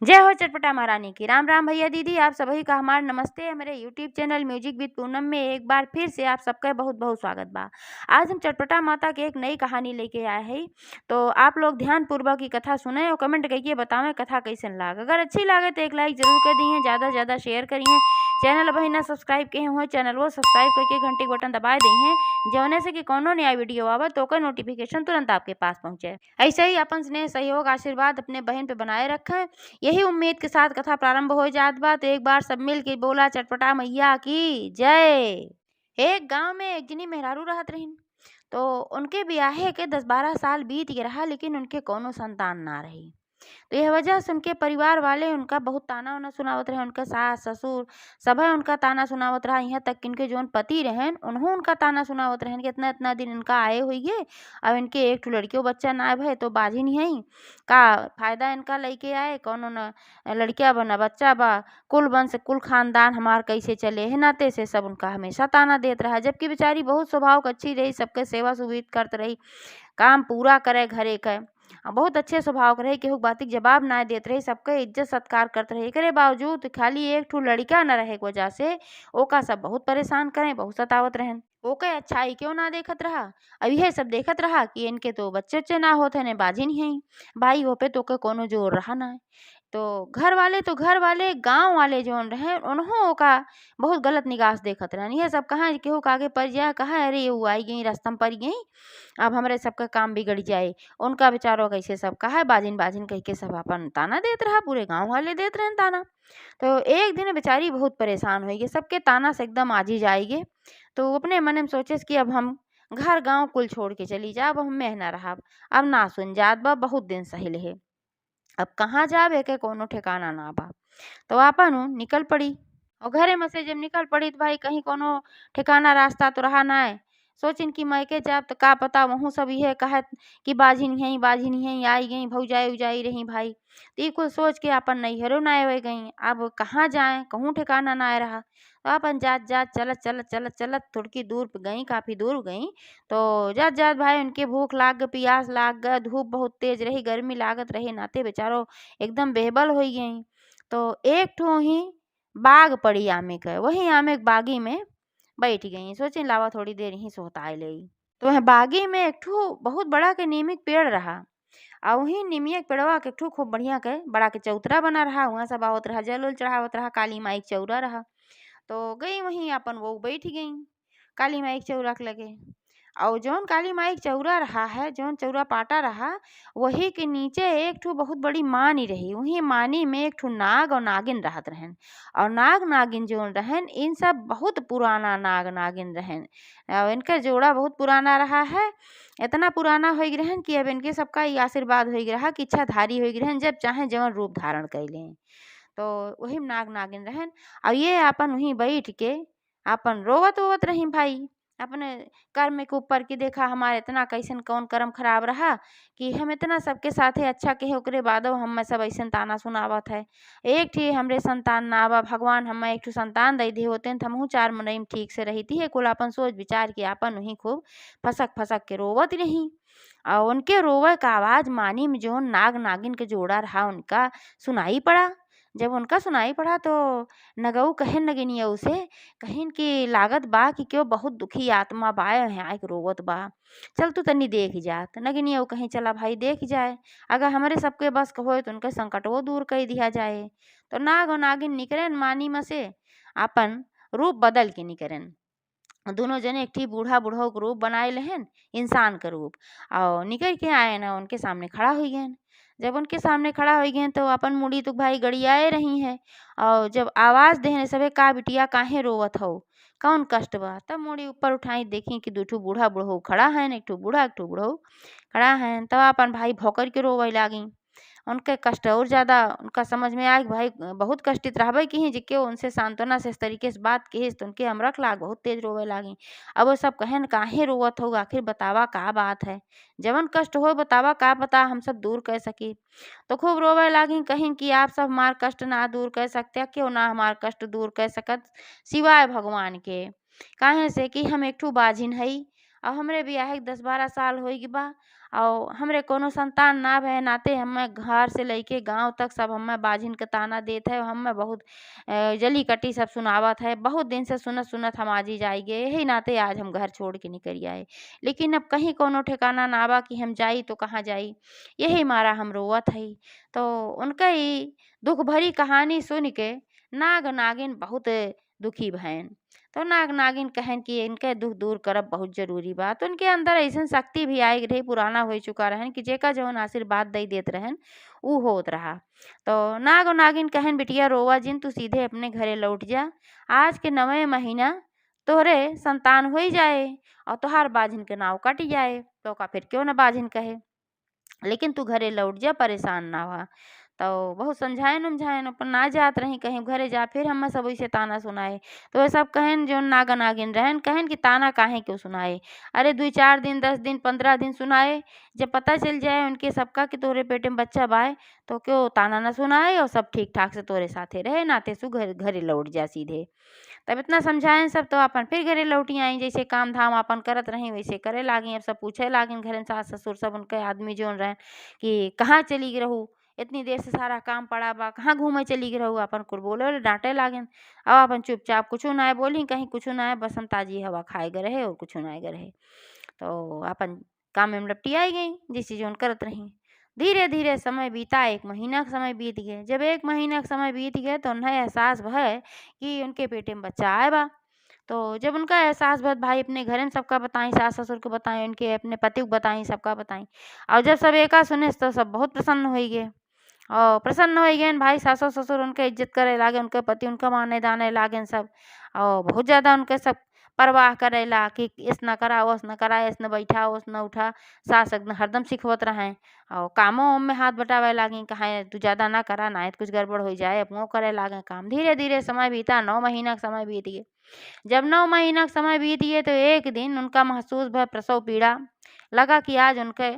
जय हो चटपटा महारानी की। राम राम भैया दीदी, आप सभी का हमार नमस्ते। हमारे YouTube channel music with Poonam में एक बार फिर से आप सबका बहुत बहुत स्वागत बा। आज हम चटपटा माता की एक नई कहानी लेके आए हैं, तो आप लोग ध्यान पूर्वक की कथा सुने और कमेंट करके बतावें कथा कैसन लाग। अगर अच्छी लागे तो एक लाइक जरूर कर दिए, ज़्यादा से ज़्यादा शेयर करिए। चैनल अभी ना सब्सक्राइब किए हुए चैनल वो सब्सक्राइब करके घंटी बटन दबा दिए, जौने से कि कोनो नया वीडियो आवे तो का नोटिफिकेशन तुरंत आपके पास पहुंचे। ऐसे ही अपन स्नेह सहयोग आशीर्वाद अपने बहन पे बनाए रखें, यही उम्मीद के साथ कथा प्रारंभ हो जात बा। तो एक बार सब मिल के बोला चटपटा मैया की जय। एक गांव में एक जनी मेहरारू रहत रहीन। तो उनके ब्याहे के 10-12 साल बीत गए रहा, लेकिन उनके कोनो संतान ना रही। तो यह वजह से उनके परिवार वाले उनका बहुत ताना वाना सुनावत रहे। उनका सास ससुर सब उनका ताना सुनावत रहा। यहाँ तक कि इनके जोन पति रहन उन्हों उनका ताना सुनावत रहन कि इतना इतना दिन इनका आए हुई है, अब इनके एक ठो लड़कियों बच्चा ना भय तो बाजी नहीं है, का फायदा इनका लेके आए, कौनो न लड़किया बा न बच्चा बा, कुल वंश कुल खानदान हमार कैसे चले है। नाते से सब उनका हमेशा ताना देत रहा। जबकि बेचारी बहुत स्वभाव अच्छी रही, सबके सेवा सुविधा करत रही, काम पूरा करे घरे के, बहुत अच्छे स्वभाव के रहे, केहू बाती के जवाब ना देत रही, सबके इज्जत सत्कार करते रहे। एकरे बावजूद खाली एक ठो लड़का न रहे के वजह से ओका सब बहुत परेशान करें, बहुत सतावत रहन। ओके अच्छाई क्यों ना देखत रहा। अब यह सब देखत रहा कि इनके तो बच्चे उच्चे ना होते ने बाजी नहीं है, भाई हो पे तो के कोनो जोर रहा ना है। तो घर वाले गांव वाले जोन रहे उन्हों का बहुत गलत निगाह से देखत रहन। यह सब कहाँ केहू के आगे पड़ जाए, कहाँ अरे वो आई गई रास्ता में पड़ गई, अब हमारे सबका काम बिगड़ जाए। उनका बेचारों कैसे सब कहा बाजिन बाजिन कह के सब अपन ताना देत रहा, पूरे गांव वाले देत रहे ताना। तो एक दिन बेचारी बहुत परेशान होगी, सबके ताना से एकदम आजी जाएगी। तो वो अपने मन में सोचे कि अब हम घर गांव कुल छोड़ के चली जा, अब हम में ना रहा, अब ना सुन जात बा, बहुत दिन सहिल है, अब कहाँ जावे के कोनो ठिकाना ना बा। तो आपन उ निकल पड़ी और घरे में से जब निकल पड़ी तो भाई कहीं कोनो ठिकाना रास्ता तो रहा ना है। सोचिन कि मैके जाब तो का पता वहूँ सब यह कहत कि बाजी नहीं है आई गई भौजाई उजाई रही भाई। तो ये कुछ सोच के अपन नैहरों ना आवे गई, अब कहाँ जाए कहूँ ठिकाना ना रहा। तो अपन जात जात चलत चलत चलत चलत थोड़ी दूर पे गई, काफ़ी दूर गई। तो जात जात भाई उनके भूख लाग गए, प्यास लाग गए, धूप बहुत तेज रही, गर्मी लागत रही, नाते बेचारो एकदम बेहबल हो गई। तो एक ठो ही बाग पड़ी आमे के, वही आमे के बागी में बैठ गई, सोचे लावा थोड़ी देर ही सोताए ले। तो वह बागी में एक ठो बहुत बड़ा के नीम के पेड़ रहा, और वही निमिया के पेड़वा के एक ठो खूब बढ़िया के बड़ा के चौतरा बना रहा, वहाँ सब आवत रहा, जल उल चढ़ावत रहा, काली माई के चौरा रहा। तो गई वहीं अपन वो बैठ गई काली माई के चौरा के लगे। और जौन काली माई के चौरा रहा है, जौन चौरा पाटा रहा, वही के नीचे एक ठो बहुत बड़ी मानी रही, वही मानी में एक ठो नाग और नागिन रहत रहन। और नाग नागिन जोन रहन इन सब बहुत पुराना नाग नागिन रहन, और इनका जोड़ा बहुत पुराना रहा है। इतना पुराना हो गए रहन कि अब इनके सबका ये आशीर्वाद हो गया रहा कि इच्छाधारी हो गए रहन, जब चाहे जवन रूप धारण कर लें। तो वही नाग नागिन रहन, और ये अपन वहीं बैठ के अपन रोवत ओवत रही भाई अपने कर्म के ऊपर कि देखा हमारे इतना कैसन कौन कर्म खराब रहा कि हम इतना सबके साथे अच्छा कहे ओकरे बादो हम सब ऐसन ताना सुनावत है। एक ठी हमरे संतान ना बा, भगवान हमें एक ठो संतान दे दे होते तो हमहू चार मनई में ठीक से रही थी। कुल अपन सोच विचार के अपन वहीं खूब फसक फसक के रोवत रही। और उनके रोवे का आवाज मानी में जो नाग नागिन के जोड़ा रहा उनका सुनाई पड़ा। जब उनका सुनाई पड़ा तो नगऊ कहन नगिनिया उसे, कहिन कि लागत बा कि क्यों बहुत दुखी आत्मा बा यहाँ के रोवत बा, चल तू तनी देख जा। तो नगिनिया वो कहीं चला भाई देख जाए, अगर हमारे सबके बस का होए तो उनके संकट वो दूर कर दिया जाए। तो नाग और नागिन निकरन मानी में से अपन रूप बदल के निकरन, दोनों जने एक ठी बूढ़ा बूढ़ा के रूप बनाए लेहन, इंसान का रूप, और निकल के आए ना उनके सामने खड़ा हो गए। जब उनके सामने खड़ा हो गए तो अपन मुड़ी तो भाई गड़ियाए रही है, और जब आवाज देने सबे का बिटिया काहे रोवत हो, कौन कष्ट बा। तब मुड़ी ऊपर उठाई देखी कि दू ठो बूढ़ा बूढ़ऊ खड़ा है, एक ठो बूढ़ा एक ठो बूढ़ऊ खड़ा है। तब अपन भाई भौकर के रोवे लागी, उनके कष्ट और ज़्यादा उनका समझ में आया कि भाई बहुत कष्टित रहबे की जिके उनसे सांत्वना से इस तरीके से बात कही तो उनके हम रख लाग बहुत तेज रोवे लागी। अब वो सब कहन काहे रोवत हो, आखिर बतावा का बात है, जवन कष्ट हो बतावा का पता हम सब दूर कर सकी। तो खूब रोवे लागी, कहिन कि आप सब हमार कष्ट ना दूर कर सकते, क्यों ना हमार कष्ट दूर कर सकत सिवाय भगवान के। काहे से कि हम एक ठू बाझिन हई, और हमरे बियाहे के 10-12 साल हो गई बा, और हमरे कोनो संतान ना भय नाते हमें घर से लेके गांव तक सब हमें बाझिन के ताना देत है। हमें बहुत जली कटी सब सुनावत है। बहुत दिन से सुनत सुनत हम आज ही जाएंगे, यही नाते आज हम घर छोड़ के निकल आए। लेकिन अब कहीं कोनो ठिकाना ना बा कि हम जाई तो कहाँ जाई, यही मारा हम रोवत है। तो उनका ही दुख भरी कहानी सुन के नाग नागिन बहुत दुखी भैन। तो नाग नागिन कहन कि इनके दुख दूर करब बहुत जरूरी बा। तो उनके अंदर ऐसन शक्ति भी आई रही, पुराना हो चुका रहन कि जेका जौन आशीर्वाद दई देत रहन ऊ होत रहा। तो नाग और नागिन कहन बिटिया रोवा जिन, तू सीधे अपने घरे लौट जा। आज के 9वें महीना तोहरे संतान हो ही जाए और तोहार बाझिन के नाव कट जाए। तो का फिर क्यों न बाझिन कहे, लेकिन तू घरे लौट जा, परेशान ना हुआ। तो बहुत समझायन उमझायन अपन ना जात रही कहीं घरे जा। फिर हम सब वैसे ताना सुनाए। तो ये सब कहन जो नागा नागिन रहन कहन कि ताना काहे क्यों सुनाए। अरे 2-4 दिन 10 दिन 15 दिन सुनाए, जब पता चल जाए उनके सबका कि तोरे पेटे में बच्चा बाए तो क्यों ताना ना सुनाए और सब ठीक ठाक से तोरे साथे रहे, नाते सु घरे लौट जा सीधे। तब इतना समझाएं सब तो अपन फिर घरे लौटी आई। जैसे काम धाम अपन करत रही वैसे करे लागी। अब सब पूछे लागिन घरे में सास ससुर सब उनके आदमी जोन रहे कि कहाँ चली रहू, इतनी देर से सारा काम पड़ा बा, कहाँ घूमे चली रहू। अपन कुल बोले डांटे लागिन। अब अपन चुपचाप कुछ ना बोली, कहीं कुछ ना, बस हम ताजी हवा खाए गए रहे और कुछ ना गए रहे। तो अपन काम में लपटी आई गई जैसे जोन करत रही। धीरे धीरे समय बीता, 1 महीना का समय बीत गया। जब 1 महीना का समय बीत गया तो उन्हें एहसास भय कि उनके पेटे में बच्चा आए बा। तो जब उनका एहसास भय भाई अपने घर में सबका बताई, सास ससुर को बताई, उनके अपने पति को बताई, सबका बताई। और जब सब एका सुने तो सब बहुत प्रसन्न हो गए। और प्रसन्न हो गए भाई, सास ससुर उनके इज्जत करे लागे, उनके पति उनका माने दाने लागे सब। और बहुत ज़्यादा उनके सब परवाह करेला कि इस न करा ओस न करा, इस न बैठा ओस न उठा। सास एकदम हरदम सिखवत रहे और कामों में हाथ बटावे लागी, कहा तू ज़्यादा ना करा ना तो कुछ गड़बड़ हो जाए। अपनों करे लागे काम। धीरे धीरे समय बीता, 9 महीना का समय बीत गया। जब 9 महीना का समय बीत गए तो एक दिन उनका महसूस भय प्रसव पीड़ा, लगा कि आज उनके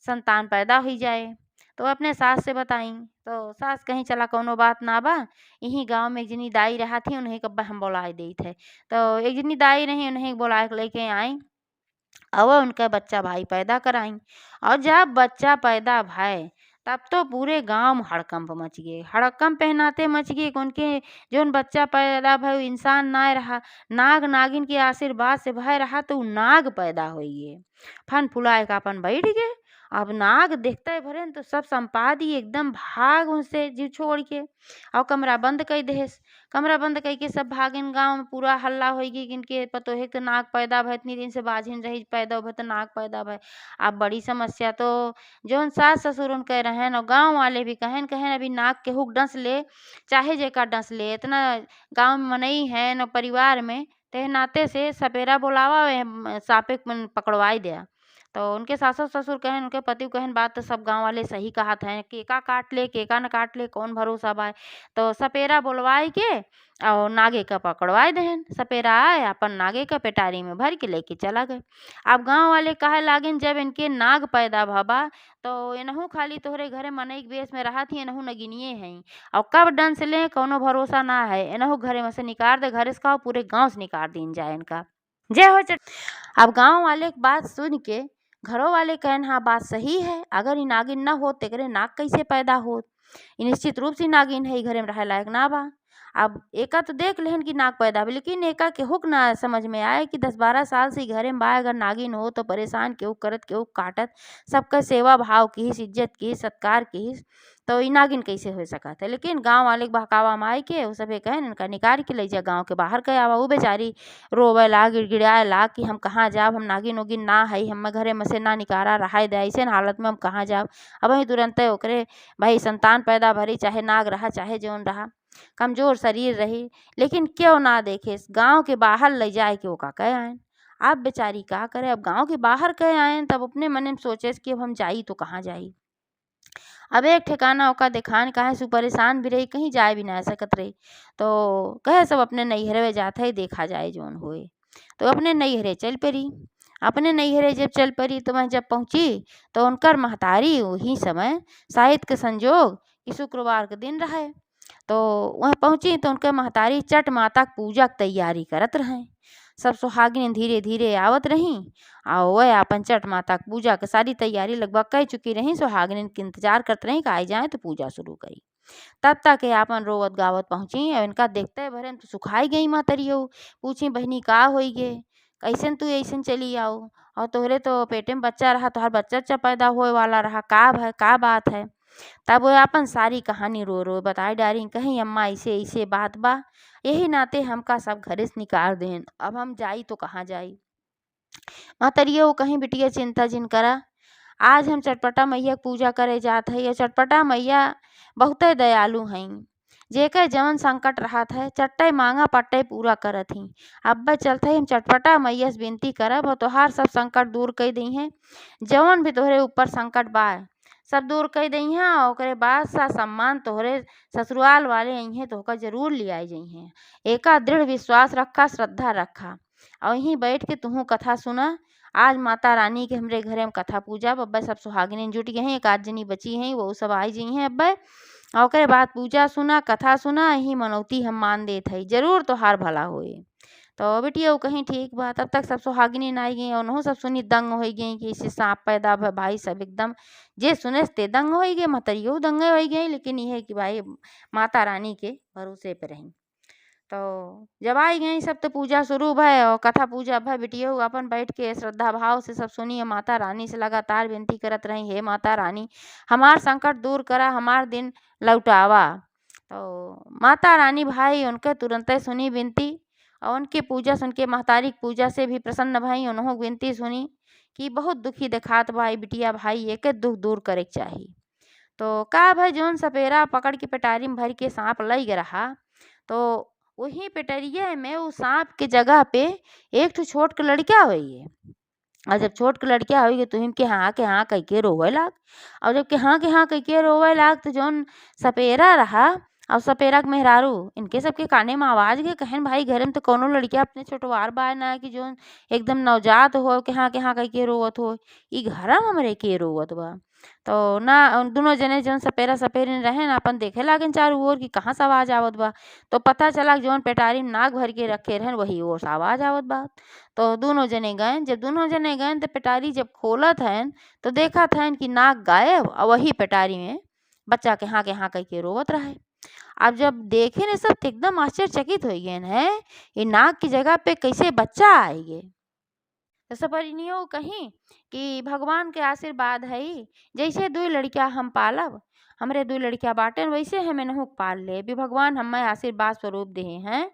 संतान पैदा हो जाए। तो अपने सास से बताई। तो सास कहीं चला कोनो बात ना बा, यहीं गांव में एक जनी दाई रहा थी, उन्हें कब्बा हम बोला दी थे। तो एक जनी दाई रही, उन्हें बोला के लेके आई। अब उनका बच्चा भाई पैदा कराई। और जब बच्चा पैदा भाई तब तो पूरे गांव में हड़कंप मच गए। हड़कंप पहनाते मच गए कि उनके जोन बच्चा पैदा भाई इंसान ना रहा, नाग नागिन के आशीर्वाद से भाई रहा तो उ नाग पैदा हुई। फन फुलाए का अपन बैठ गए। अब नाग देखते भरे तो सब संपादी एकदम भाग उनसे जीव छोड़ के और कमरा बंद कर देस। कमरा बंद करके सब भागिन, गांव में पूरा हल्ला हो गई कि इनके पतोहे तो नाग पैदा भय, इतनी दिन से बाझिन रही, पैदा भय तो नाग पैदा भय। अब बड़ी समस्या। तो जोन सास ससुर उनके रहन और गांव वाले भी कहन कहन अभी नाग के हुक डंस ले, चाहे जेका डंस ले, इतना गांव में मनई है न परिवार में, ते नाते से सपेरा बोलावा सापे पकड़वाई दिया। तो उनके सास ससुर कहन, उनके पति कहन बात तो सब गांव वाले सही कहत हैं, केका काट ले केका न काट ले, कौन भरोसा बाय। तो सपेरा बोलवाई के और नागे का पकड़वाए देहन। सपेरा आए अपन नागे का पेटारी में भर के लेके चला गए। अब गांव वाले कहे लागिन जब इनके नाग पैदा भबा तो इनहू खाली तोहरे घरे मनई के बेस में रहा थी, इनहू नगिनिए हैं और कब डंस ले कोनो भरोसा ना है। इनहू घरे में से निकाल दे, घर से का पूरे गांव से निकाल दीन जाए इनका। जय हो चट। अब गांव वाले की बात सुन के घरों वाले कहन हाँ बात सही है, अगर ई नागिन न हो तो एकरे नाग कैसे पैदा हो। ई निश्चित रूप से नागिन है, घरे में रहे लायक ना बा। अब एका तो देख लेहन कि नाग पैदा हो, लेकिन एका के हुक ना समझ में आए कि 10-12 साल से घरे में बा, अगर नागिन हो तो परेशान केहू करत केहू काटत, सबका सेवा भाव की इज्जत की सत्कार की, तो ई नागिन कैसे हो सकत है। लेकिन गांव वाले के बहकावा में आए के वो सभे कहन इनका निकाल के ले जा गांव के बाहर के आवा। वो बेचारी रोवे ला गिड़गिड़ाए ला कि हम कहाँ जाब, हम नागिन उगिन ना है, हम घरे में से ना निकारा रहा दे, ऐसे हालत में हम कहाँ जाब। अब वही तुरंत ओकरे भाई संतान पैदा भरी, चाहे नाग रहा चाहे जौन रहा, कमजोर शरीर रही, लेकिन क्यों ना देखे गांव के बाहर ले जाए के वो का कहे आयन। अब बेचारी का करे, अब गांव के बाहर कहे आयन तब अपने मन में सोचे कि अब हम जाई तो कहाँ जाई। अब एक ठिकाना ओका दिखान काहे सु परेशान भी रही, कहीं जाए भी ना सकत रही। तो कहे सब अपने नैहरे जाते ही देखा जाए जोन होए। तो अपने नैहरे चल पड़ी। अपने नैहरे जब चल पड़ी तो वह जब पहुंची तो उनकर महतारी वही समय शायद के संजोग कि शुक्रवार के दिन रहे। तो वह पहुंची तो उनके महतारी चट माता के पूजा की तैयारी करत रहे। सब सुहागिन धीरे धीरे आवत रही और वह अपन छठ माता की पूजा के सारी तैयारी लगभग कर चुकी रही। सुहागिन के इंतजार करते रही कि आई जाए तो पूजा शुरू करी। तब तक ये आपन रोवत गावत पहुंची और इनका देखते भरन तो सुखाई गई मातरियो। पूछी बहनी का होई गे, कैसन तू ऐसन चली आओ, और तोहरे तो पेटे में बच्चा रहा, तोहर बच्चा बच्चा पैदा होए वाला रहा, का बात है। तब वो अपन सारी कहानी रो रो बताए डारी। कहीं अम्मा ऐसे ऐसे बात बा, यही नाते हमका सब घरे से निकाल देन, अब हम जाई तो कहाँ जाई। मातरियो कहीं बिटिया चिंता जिन करा, आज हम चटपटा मैया के पूजा करे जात हई। और चटपटा मैया बहुते दयालु हई, जेकर जवन संकट रहत है चट्टे मांगा पट्टे पूरा करत ही। अब्बे चलते हम चटपटा मैया से विनती करब और तोहार सब संकट दूर कर दी हैं। जवन भी तोहरे ऊपर संकट बा सब दूर कर दी हैं। और ओकरे बाद सा सम्मान तोहरे ससुराल वाले आई हैं तो ओका जरूर ले आई जाइ हैं। एका दृढ़ विश्वास रखा, श्रद्धा रखा और यहीं बैठ के तुहू कथा सुना। आज माता रानी के हमरे घरे में कथा पूजा अब्बे सब सुहागिनी जुट गए हैं, एक आध जनी बची हैं वो सब आई जी हैं अब्बे। और ओकरे बाद पूजा सुना, कथा सुना, यही मनौती हम मान देत हई जरूर तोहार भला होए। तो बिटिया वो कहीं ठीक बा। तब तक सब सुहागिनी आई गई, उन्हों सब सुनी दंग हो गई कि इसे सांप पैदा भा भाई। सब एकदम जे सुने ते दंग हो गए, मतरियो दंगे हो गई। लेकिन यह कि भाई माता रानी के भरोसे पे रही। तो जब आई गई सब तो पूजा शुरू भय और कथा पूजा भय। बिटिया अपन बैठ के श्रद्धा भाव से सब सुनिए। माता रानी से लगातार विनती करत रही, हे माता रानी हमार संकट दूर करा, हमार दिन लौटावा। तो माता रानी भाई उनके तुरंत सुनी विनती और उनकी पूजा सुन के महतारी की पूजा से भी प्रसन्न भाई। उन्होंने विनती सुनी कि बहुत दुखी दिखात भाई बिटिया, भाई एक दुख दूर करे के चाहिए। तो का भाई जोन सपेरा पकड़ के पेटारी में भर के सांप लग रहा, तो वहीं पेटरिया में उस सांप के जगह पे एक ठो छोट के लड़का हुई है। और जब छोट के लड़का हुई तो के हाँ कह के रोवे लाग। और जब के हाँ कह के रोवे लाग तो जोन सपेरा रहा और सपेरा के मेहरारू इनके सबके काने में आवाज गए। कहन भाई घर में तो कोनो लड़किया अपने छोटवार बा ना कि जो एकदम नवजात हो के हाँ कह के रोवत हो, ई घर में हमरे के रोवत बा। तो ना दोनों जने जौन सपेरा सपेरी रहे ना अपन देखे लागन चारू ओर कि कहाँ से आवाज आवत बा। तो पता चला जौन पेटारी में नाग भर के रखे रहन वही ओर से आवाज आवत बा। तो दोनों जने गए, जब दोनों जने गए तो पेटारी जब खोलत हन तो देखा था कि नाग गायब और वही पेटारी में बच्चा के हाँ कह के रोवत रहे। अब जब देखे न सब तो एकदम आश्चर्यचकित हो गए हैं, ये नाग की जगह पे कैसे बच्चा आएगे। तो सपरिनियो कहीं कि भगवान के आशीर्वाद है, जैसे दो लड़कियां हम पालब, हमरे दो लड़कियां बाटन वैसे हमें नहुक पाल ले भी भगवान हमें आशीर्वाद स्वरूप दे हैं।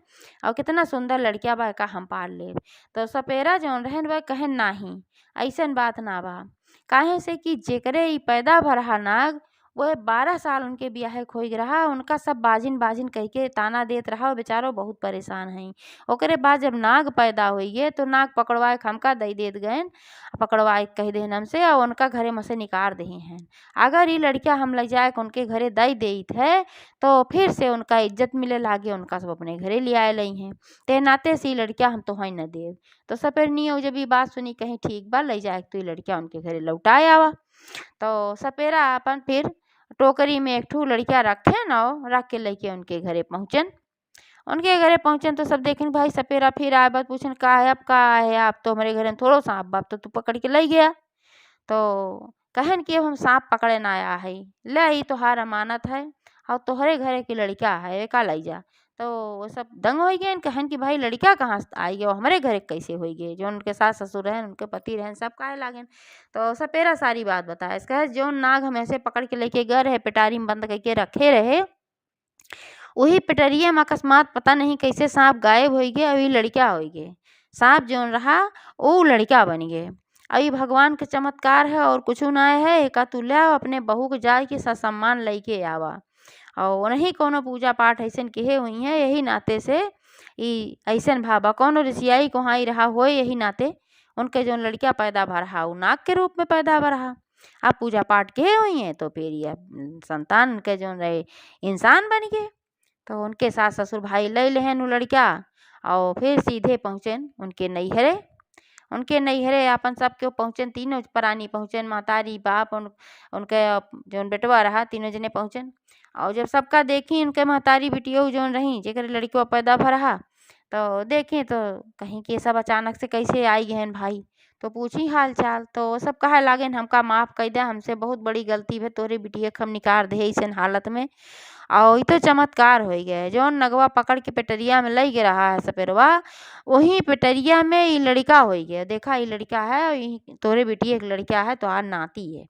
और कितना सुंदर लड़कियां बा का हम पाल ले। तो सपेरा जौन रहन वह कहन नाही ऐसन बात ना बा। काहे से कि जेकरे ई पैदा भरहा नाग वह 12 साल उनके ब्याह खोई रहा। उनका सब बाजिन बाजिन कह के ताना देत रहा और बेचारो बहुत परेशान हैं। ओकरे बाद जब नाग पैदा हुई है तो नाग पकड़वाए हमका दई देत गए, पकड़वाए कह देन हमसे और उनका घरे में से निकाल दे हैं। अगर ये लड़कियां हम ले जाए उनके घरे दई देत है तो फिर से उनका इज्जत मिले लागे, उनका सब अपने घरे ले आए लई हैं। ते नाते से लड़कियां हम तो हैं न देव। तो सपेरनियो जब ये बात सुनी कहीं ठीक बा ले जाए तो ये लड़कियां उनके घरे लौटाए आवा। तो सपेरा अपन फिर टोकरी में एक ठू लड़कियां रखे न रख के लेके उनके घरे पहुँचन। उनके घरे पहुँचन तो सब देखें भाई सपेरा फिर आए बात पूछन का है, अब का है आप तो हमारे घर में थोड़ो सांप बाप तो तू पकड़ के ले गया। तो कहन कि अब हम सांप पकड़े ना आया है, ले ही तोहार अमानत है और तोहरे घरे की लड़का है का लाई जा। तो वो सब दंग हो गए, कहन कि भाई लड़का कहाँ से आई गए, हमारे घरे कैसे हो गए, जो उनके सास ससुर रहन उनके पति रहन सब काहे लागन। तो सपेरा सारी बात बताया। इसका जो नाग हम ऐसे पकड़ के लेके गए रहे पेटारी में बंद करके रखे रहे, वही पेटरिया में अकस्मात पता नहीं कैसे सांप गायब हो गए और ये लड़का हो गए। सांप जो रहा वो लड़का बन गए। अभी भगवान के चमत्कार है और कुछ ना है। एक तुल्या अपने बहू के जाय के सम्मान लेके आवा और नहीं कोनो पूजा पाठ ऐसे कहे हुई है। यही नाते से ऐसन भाबा कोनो ऋषियाई को हाँ रहा हो, यही नाते उनके जो लड़कियां पैदा भर रहा वो नाग के रूप में पैदा भर रहा। आप पूजा पाठ के हुई हैं तो फिर ये संतान के जो रहे इंसान बन गए। तो उनके सास ससुर भाई ले लेहन वो लड़का और फिर सीधे पहुँचन उनके नैहरे। उनके नैहरे अपन सब क्यों पहुँचन, तीनों प्राणी पहुँचन, मातारी बाप उनके जो बेटवा रहा तीनों जने पहुँचन। और जब सबका देखी उनके महतारी बिटियो जोन रही जेकर लड़कियों पैदा भरहा तो देखें तो कहीं कि सब अचानक से कैसे आई गहन भाई। तो पूछी हाल चाल तो सब कहे लागेन हमका माफ़ कई दे, हमसे बहुत बड़ी गलती भे, तोहरे बिटिया के हम निकाल दे अइसन हालत में। और ई तो चमत्कार हो गए जौन नगवा पकड़ के पेटरिया में लई गे रहा है सपेरवा, वही पेटरिया में ई लड़का हो गया। देखा ई लड़का है, ई तोहरे बिटिया के लड़का है, तोहार नाती है।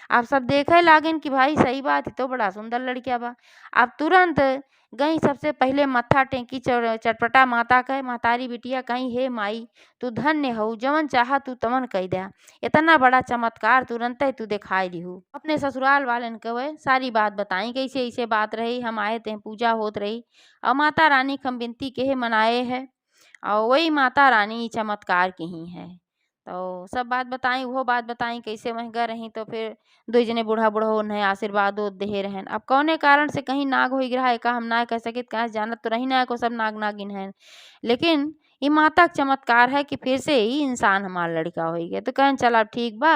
अब सब देखे लागेन कि भाई सही बात, ई तो बड़ा सुंदर लड़का बा। अब तुरंत गई सबसे पहले मत्था टेकी चटपटा माता के, महतारी बिटिया कहीं हे माई तू धन्य हऊ, जवन चाहा तू तवन कई दे। इतना बड़ा चमत्कार तुरंत ही तू दिखाई दिहू। अपने ससुराल वालन के सारी बात बताई, कैसे ऐसे बात रही, हम आए थे पूजा होत रही और माता रानी के हम विनती के मनाए है और वही माता रानी चमत्कार की ही है। तो सब बात बताई, वो बात बताई कैसे वहीं गए रही। तो फिर दुई जने बूढ़ा बूढ़ो उन्हें आशीर्वाद दे रहन। अब कौने कारण से कहीं नाग होई रहा है का हम ना कह सकित, कहाँ से जानत तो रही ना को सब नाग नागिन है। लेकिन ये माता का चमत्कार है कि फिर से ही इंसान हमार लड़का हो गया। तो कहन चल अब ठीक बा,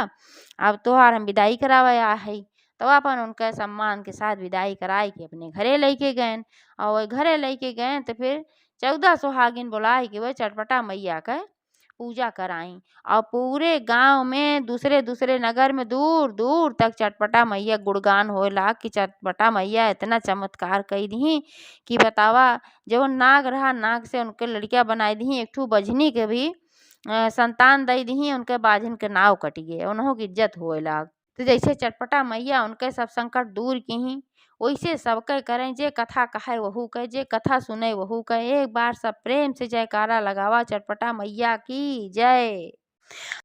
अब तोहार हम विदाई करावे आ है। तो अपन उनका सम्मान के साथ विदाई कराई के अपने घरे लेके गए और वही घरे लेके गए। तो फिर 14 सुहागिन बुलाए कि वह चटपटा मैया का पूजा कराई और पूरे गांव में दूसरे दूसरे नगर में दूर दूर तक चटपटा मैया गुणगान होला कि चटपटा मैया इतना चमत्कार कई दी कि बतावा। जो नाग रहा नाग से उनके लड़कियां बनाई दी, एक ठू बजनी के भी संतान दई दी, उनके बाझिन के नाव कट गए, उन्हों की इज्जत होए लाग। तो जैसे चटपटा मैया उनके सब संकट दूर की ही, वैसे सबके करें जे कथा कहे वहू कहे, जे कथा सुने वहू कहे। एक बार सब प्रेम से जयकारा लगावा, चटपटा मैया की जय।